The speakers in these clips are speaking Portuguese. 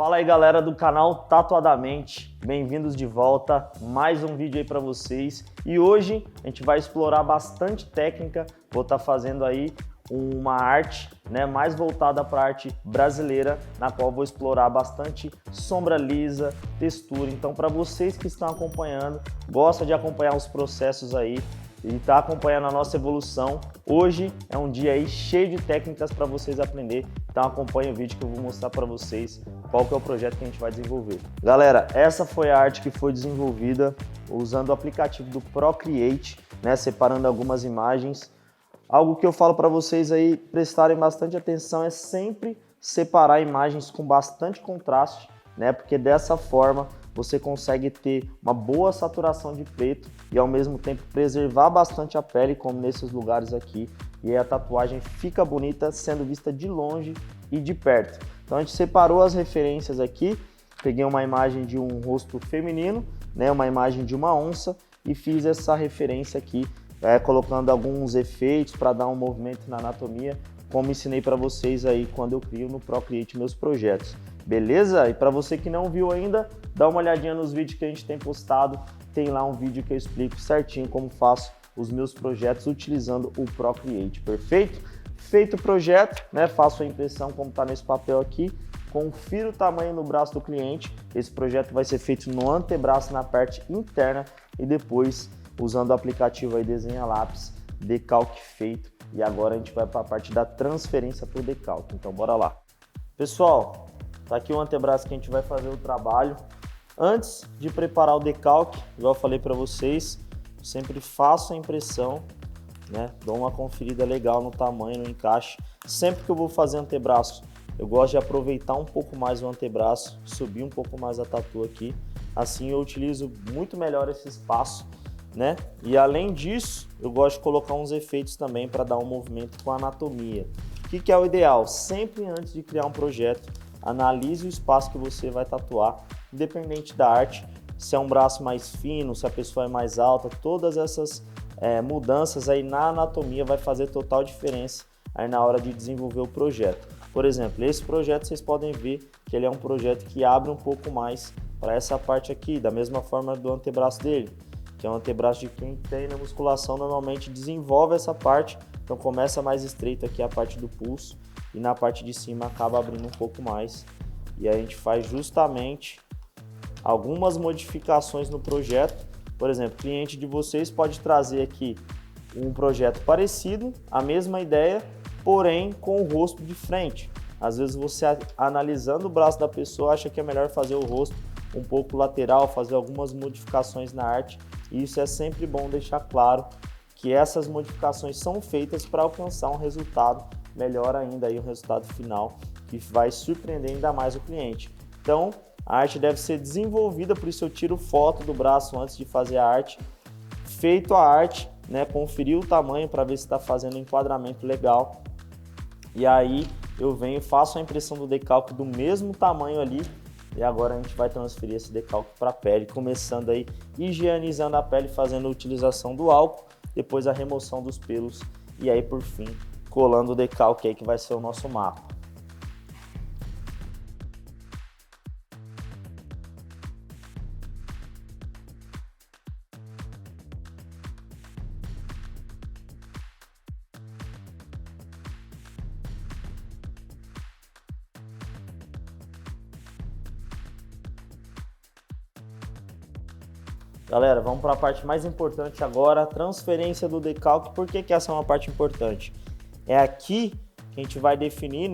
Fala aí galera do canal Tatuadamente, bem-vindos de volta, mais um vídeo aí para vocês e hoje a gente vai explorar bastante técnica, vou estar fazendo aí uma arte mais voltada para a arte brasileira, na qual vou explorar bastante sombra lisa, textura, então para vocês que estão acompanhando, gosta de acompanhar os processos aí, e está acompanhando a nossa evolução. Hoje é um dia aí cheio de técnicas para vocês aprender, então acompanhe o vídeo que eu vou mostrar para vocês qual que é o projeto que a gente vai desenvolver. Galera, essa foi a arte que foi desenvolvida usando o aplicativo do Procreate, separando algumas imagens. Algo que eu falo para vocês aí prestarem bastante atenção é sempre separar imagens com bastante contraste, porque dessa forma você consegue ter uma boa saturação de preto e ao mesmo tempo preservar bastante a pele, como nesses lugares aqui, e aí a tatuagem fica bonita sendo vista de longe e de perto. Então a gente separou as referências aqui, peguei uma imagem de um rosto feminino, uma imagem de uma onça e fiz essa referência aqui, colocando alguns efeitos para dar um movimento na anatomia, como ensinei para vocês aí quando eu crio no Procreate meus projetos. Beleza? E para você que não viu ainda, dá uma olhadinha nos vídeos que a gente tem postado, tem lá um vídeo que eu explico certinho como faço os meus projetos utilizando o Procreate, perfeito? Feito o projeto, faço a impressão como está nesse papel aqui, confiro o tamanho no braço do cliente, esse projeto vai ser feito no antebraço na parte interna e depois, usando o aplicativo aí Desenha Lápis, decalque feito e agora a gente vai para a parte da transferência para o decalque, então bora lá. Pessoal, tá aqui o antebraço que a gente vai fazer o trabalho. Antes de preparar o decalque, igual eu falei para vocês, eu sempre faço a impressão, dou uma conferida legal no tamanho, no encaixe. Sempre que eu vou fazer antebraço, eu gosto de aproveitar um pouco mais o antebraço, subir um pouco mais a tatu aqui. Assim eu utilizo muito melhor esse espaço, E além disso, eu gosto de colocar uns efeitos também para dar um movimento com a anatomia. O que é o ideal? Sempre antes de criar um projeto, analise o espaço que você vai tatuar, independente da arte, se é um braço mais fino, se a pessoa é mais alta, todas essas mudanças aí na anatomia vai fazer total diferença aí na hora de desenvolver o projeto. Por exemplo, esse projeto vocês podem ver que ele é um projeto que abre um pouco mais para essa parte aqui, da mesma forma do antebraço dele, que é um antebraço de quem tem na musculação, normalmente desenvolve essa parte, então começa mais estreito aqui a parte do pulso e na parte de cima acaba abrindo um pouco mais. E aí a gente faz justamente algumas modificações no projeto. Por exemplo, o cliente de vocês pode trazer aqui um projeto parecido, a mesma ideia, porém com o rosto de frente. Às vezes você, analisando o braço da pessoa, acha que é melhor fazer o rosto um pouco lateral, fazer algumas modificações na arte. E isso é sempre bom deixar claro que essas modificações são feitas para alcançar um resultado melhor ainda, aí, um resultado final que vai surpreender ainda mais o cliente. Então, a arte deve ser desenvolvida, por isso eu tiro foto do braço antes de fazer a arte. Feito a arte, conferir o tamanho para ver se está fazendo um enquadramento legal. E aí eu venho e faço a impressão do decalque do mesmo tamanho ali. E agora a gente vai transferir esse decalque para a pele, começando aí higienizando a pele, fazendo a utilização do álcool, depois a remoção dos pelos e aí por fim colando o decalque aí que vai ser o nosso mapa. Galera, vamos para a parte mais importante agora, a transferência do decalque. Por que essa é uma parte importante? É aqui que a gente vai definir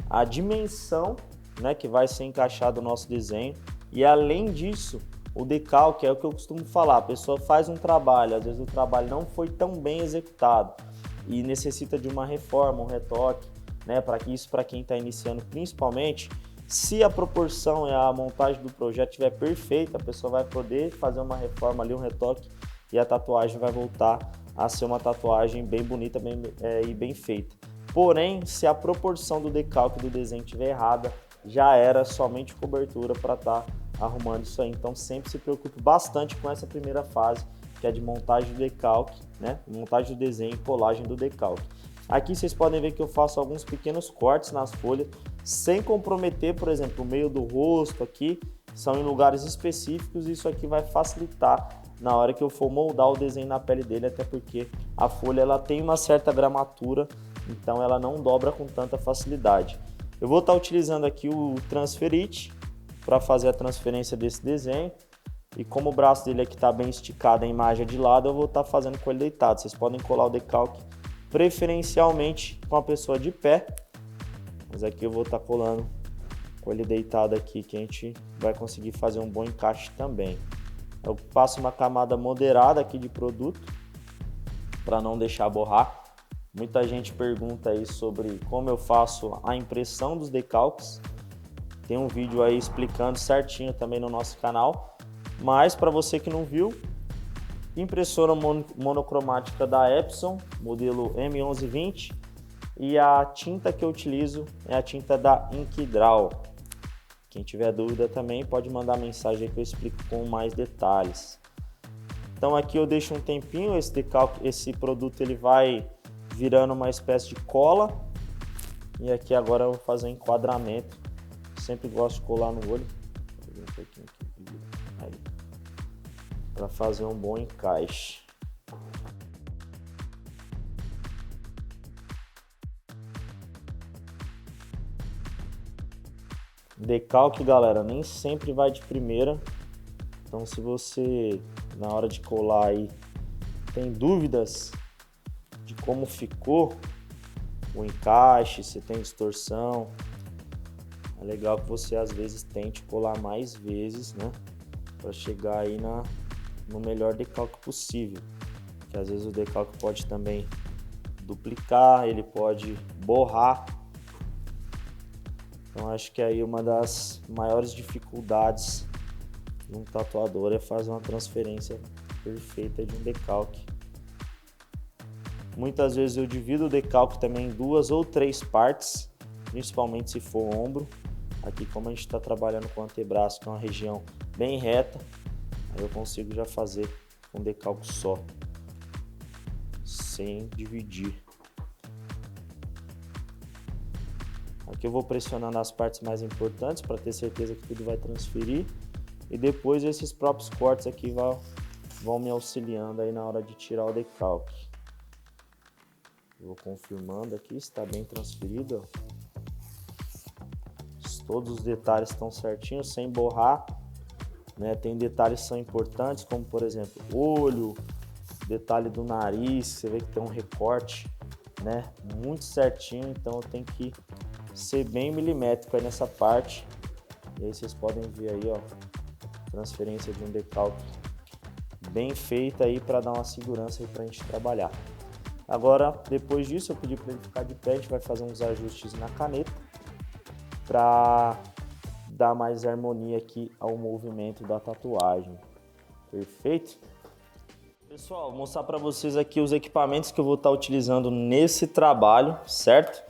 a dimensão que vai ser encaixado no nosso desenho. E além disso, o decalque é o que eu costumo falar, a pessoa faz um trabalho, às vezes o trabalho não foi tão bem executado e necessita de uma reforma, um retoque, para que isso, para quem está iniciando principalmente, se a proporção e a montagem do projeto estiver perfeita, a pessoa vai poder fazer uma reforma ali, um retoque, e a tatuagem vai voltar a ser uma tatuagem bem bonita e bem feita. Porém, se a proporção do decalque do desenho estiver errada, já era somente cobertura para estar arrumando isso aí. Então sempre se preocupe bastante com essa primeira fase, que é de montagem do decalque, montagem do desenho e colagem do decalque. Aqui vocês podem ver que eu faço alguns pequenos cortes nas folhas, sem comprometer, por exemplo, o meio do rosto aqui, são em lugares específicos e isso aqui vai facilitar na hora que eu for moldar o desenho na pele dele, até porque a folha ela tem uma certa gramatura, então ela não dobra com tanta facilidade. Eu vou estar utilizando aqui o Transferit para fazer a transferência desse desenho. E como o braço dele aqui está bem esticado, a imagem é de lado, eu vou estar fazendo com ele deitado. Vocês podem colar o decalque preferencialmente com a pessoa de pé, mas aqui eu vou estar colando com ele deitado aqui, que a gente vai conseguir fazer um bom encaixe também. Eu passo uma camada moderada aqui de produto para não deixar borrar. Muita gente pergunta aí sobre como eu faço a impressão dos decalques. Tem um vídeo aí explicando certinho também no nosso canal. Mas para você que não viu, impressora monocromática da Epson, modelo M1120, e a tinta que eu utilizo é a tinta da Inkdraw. Quem tiver dúvida também pode mandar mensagem aí que eu explico com mais detalhes. Então aqui eu deixo um tempinho, esse produto ele vai virando uma espécie de cola. E aqui agora eu vou fazer um enquadramento. Sempre gosto de colar no olho. Para fazer um bom encaixe. Decalque, galera, nem sempre vai de primeira. Então, se você na hora de colar aí tem dúvidas de como ficou o encaixe, se tem distorção, é legal que você às vezes tente colar mais vezes, né, para chegar aí no melhor decalque possível. Que às vezes o decalque pode também duplicar, ele pode borrar. Então acho que aí uma das maiores dificuldades de um tatuador é fazer uma transferência perfeita de um decalque. Muitas vezes eu divido o decalque também em 2 ou 3 partes, principalmente se for ombro. Aqui, como a gente está trabalhando com o antebraço, que é uma região bem reta, aí eu consigo já fazer um decalque só, sem dividir. Aqui eu vou pressionar nas partes mais importantes para ter certeza que tudo vai transferir. E depois esses próprios cortes aqui vão me auxiliando aí na hora de tirar o decalque. Vou confirmando aqui se está bem transferido. Todos os detalhes estão certinhos, sem borrar, né? Tem detalhes que são importantes, como por exemplo, olho, detalhe do nariz, você vê que tem um recorte, né, muito certinho, então eu tenho que ser bem milimétrico aí nessa parte. E aí vocês podem ver aí, ó, transferência de um decalque bem feita aí para dar uma segurança aí para a gente trabalhar. Agora, depois disso, eu pedi para ele ficar de pé, a gente vai fazer uns ajustes na caneta para dar mais harmonia aqui ao movimento da tatuagem. Perfeito? Pessoal, vou mostrar para vocês aqui os equipamentos que eu vou estar utilizando nesse trabalho, certo?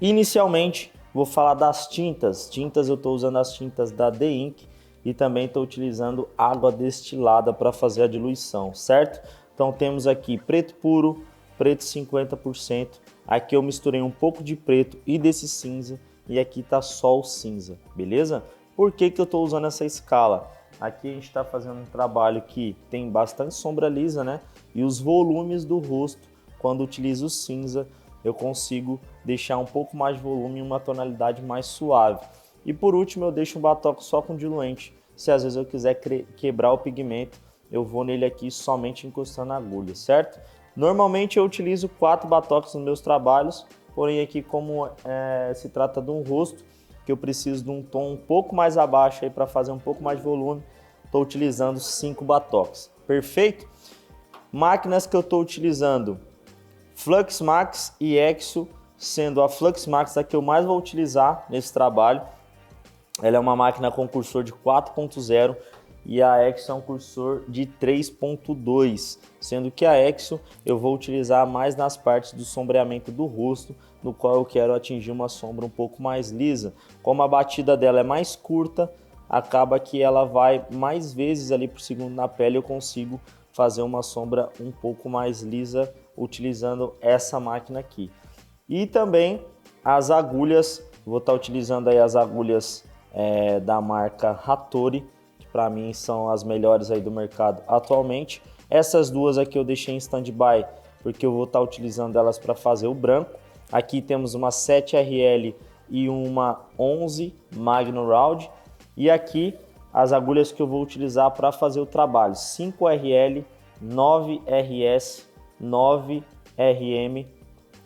Inicialmente, vou falar das tintas. Tintas, eu estou usando as tintas da The Ink e também estou utilizando água destilada para fazer a diluição, certo? Então temos aqui preto puro, preto 50%. Aqui eu misturei um pouco de preto e desse cinza. E aqui tá só o cinza, beleza? Por que eu estou usando essa escala? Aqui a gente está fazendo um trabalho que tem bastante sombra lisa, né? E os volumes do rosto, quando utilizo o cinza, eu consigo deixar um pouco mais de volume em uma tonalidade mais suave. E por último eu deixo um batoque só com diluente. Se às vezes eu quiser quebrar o pigmento, eu vou nele aqui somente encostando a agulha, certo? Normalmente eu utilizo 4 batoques nos meus trabalhos. Porém aqui como se trata de um rosto, que eu preciso de um tom um pouco mais abaixo aí para fazer um pouco mais de volume, estou utilizando 5 batoques. Perfeito? Máquinas que eu estou utilizando, Flux Max e Exo, sendo a Flux Max a que eu mais vou utilizar nesse trabalho. Ela é uma máquina com cursor de 4.0 e a Exo é um cursor de 3.2, sendo que a Exo eu vou utilizar mais nas partes do sombreamento do rosto, no qual eu quero atingir uma sombra um pouco mais lisa. Como a batida dela é mais curta, acaba que ela vai mais vezes ali por segundo na pele, eu consigo fazer uma sombra um pouco mais lisa utilizando essa máquina aqui. E também as agulhas Vou estar utilizando aí as agulhas da marca Hattori, que para mim são as melhores aí do mercado atualmente. Essas duas aqui eu deixei em stand-by porque eu vou estar utilizando elas para fazer o branco. Aqui temos uma 7RL e uma 11 Magnum Round. E aqui as agulhas que eu vou utilizar para fazer o trabalho: 5RL, 9RS, 9RM,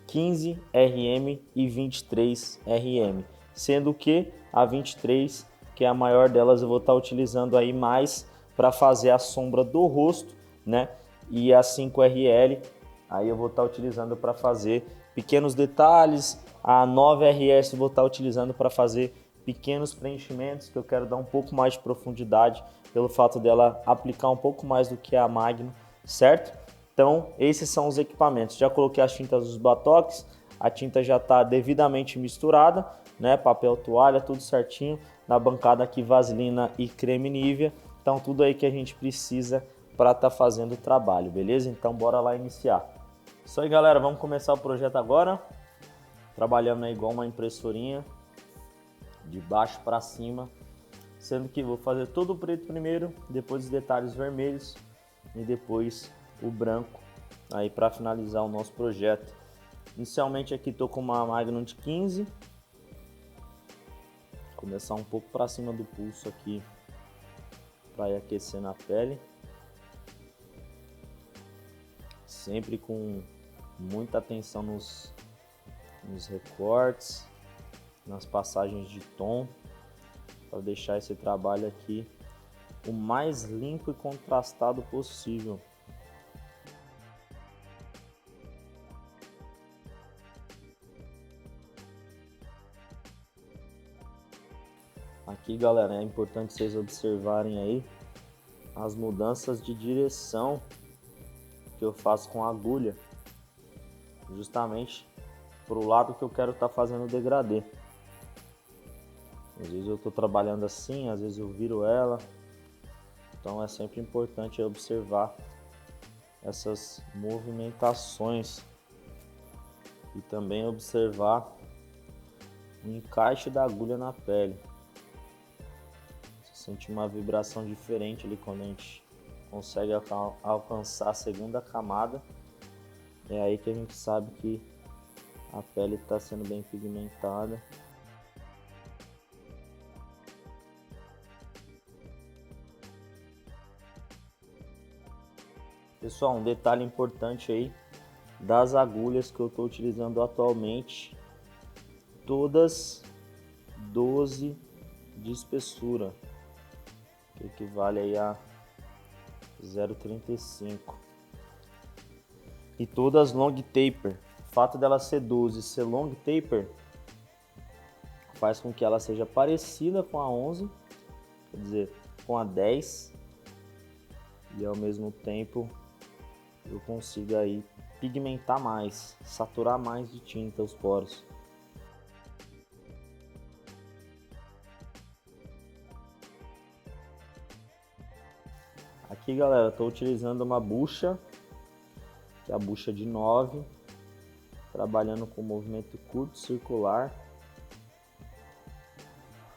15RM e 23RM. Sendo que a 23, que é a maior delas, eu vou estar utilizando aí mais para fazer a sombra do rosto, né? E a 5RL, aí eu vou estar utilizando para fazer pequenos detalhes. A 9RS eu vou estar utilizando para fazer pequenos preenchimentos, que eu quero dar um pouco mais de profundidade, pelo fato dela aplicar um pouco mais do que a Magnum, certo? Então, esses são os equipamentos. Já coloquei as tintas dos batoques, a tinta já está devidamente misturada, né? Papel toalha, tudo certinho. Na bancada aqui, vaselina e creme Nivea. Então, tudo aí que a gente precisa para estar fazendo o trabalho, beleza? Então, bora lá iniciar. Isso aí, galera, vamos começar o projeto agora. Trabalhando aí igual uma impressorinha, de baixo para cima, sendo que vou fazer todo o preto primeiro, depois os detalhes vermelhos e depois o branco aí para finalizar o nosso projeto. Inicialmente aqui tô com uma Magnum de 15, vou começar um pouco para cima do pulso aqui para ir aquecendo a pele, sempre com muita atenção nos recortes, nas passagens de tom, para deixar esse trabalho aqui o mais limpo e contrastado possível. Aqui, galera, é importante vocês observarem aí as mudanças de direção que eu faço com a agulha, justamente para o lado que eu quero estar fazendo o degradê. Às vezes eu estou trabalhando assim, às vezes eu viro ela. Então é sempre importante observar essas movimentações e também observar o encaixe da agulha na pele. Você sente uma vibração diferente ali quando a gente consegue alcançar a segunda camada. É aí que a gente sabe que a pele está sendo bem pigmentada. Pessoal, um detalhe importante aí das agulhas que eu estou utilizando atualmente, todas 12 de espessura, que equivale aí a 0,35, e todas long taper. O fato dela ser 12 e ser long taper faz com que ela seja parecida com a 11, quer dizer, com a 10, e ao mesmo tempo eu consigo aí pigmentar mais, saturar mais de tinta os poros. Aqui, galera, estou utilizando uma bucha, que é a bucha de 9, trabalhando com movimento curto, circular,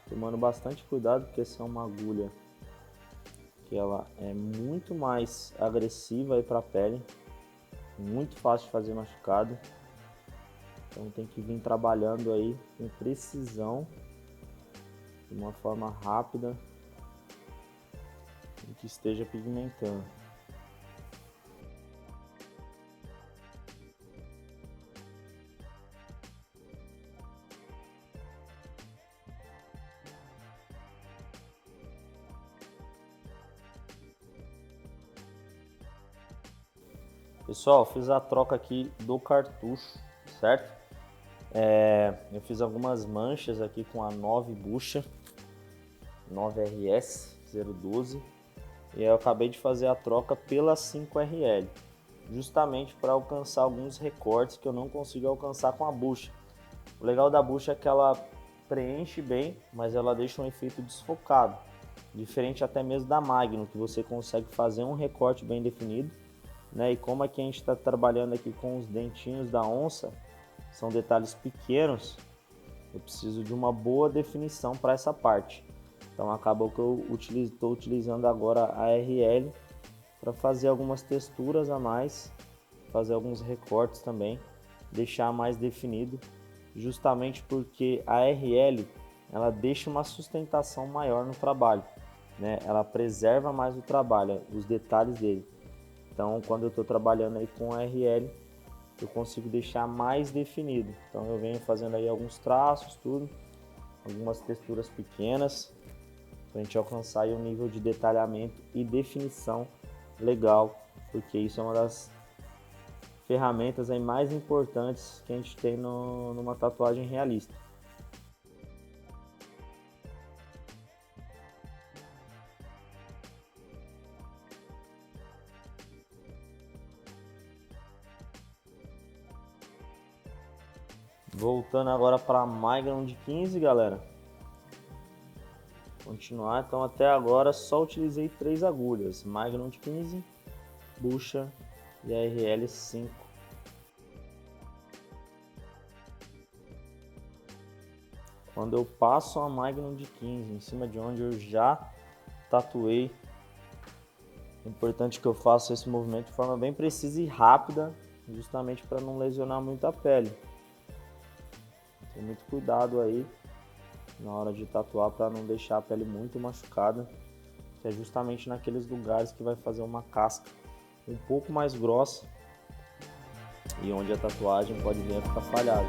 tomando bastante cuidado, porque essa é uma agulha que ela é muito mais agressiva para a pele, muito fácil de fazer machucado, então tem que vir trabalhando aí com precisão, de uma forma rápida e que esteja pigmentando. Pessoal, fiz a troca aqui do cartucho, certo? Eu fiz algumas manchas aqui com a 9 bucha, 9RS 012, e eu acabei de fazer a troca pela 5RL, justamente para alcançar alguns recortes que eu não consigo alcançar com a bucha. O legal da bucha é que ela preenche bem, mas ela deixa um efeito desfocado, diferente até mesmo da Magnum, que você consegue fazer um recorte bem definido, né? E como aqui a gente está trabalhando aqui com os dentinhos da onça, são detalhes pequenos, eu preciso de uma boa definição para essa parte. Então acabou que eu estou utilizando agora a RL para fazer algumas texturas a mais, fazer alguns recortes também, deixar mais definido, justamente porque a RL ela deixa uma sustentação maior no trabalho, né? Ela preserva mais o trabalho, os detalhes dele. Então quando eu estou trabalhando aí com a RL, eu consigo deixar mais definido. Então eu venho fazendo aí alguns traços, tudo, algumas texturas pequenas, para a gente alcançar aí um nível de detalhamento e definição legal, porque isso é uma das ferramentas aí mais importantes que a gente tem numa tatuagem realista. Voltando agora para a Magnum de 15, galera. Continuar, então até agora só utilizei 3 agulhas, Magnum de 15, bucha e a RL 5. Quando eu passo a Magnum de 15 em cima de onde eu já tatuei, é importante que eu faça esse movimento de forma bem precisa e rápida, justamente para não lesionar muito a pele. Tem muito cuidado aí na hora de tatuar para não deixar a pele muito machucada, que é justamente naqueles lugares que vai fazer uma casca um pouco mais grossa e onde a tatuagem pode vir a ficar falhada.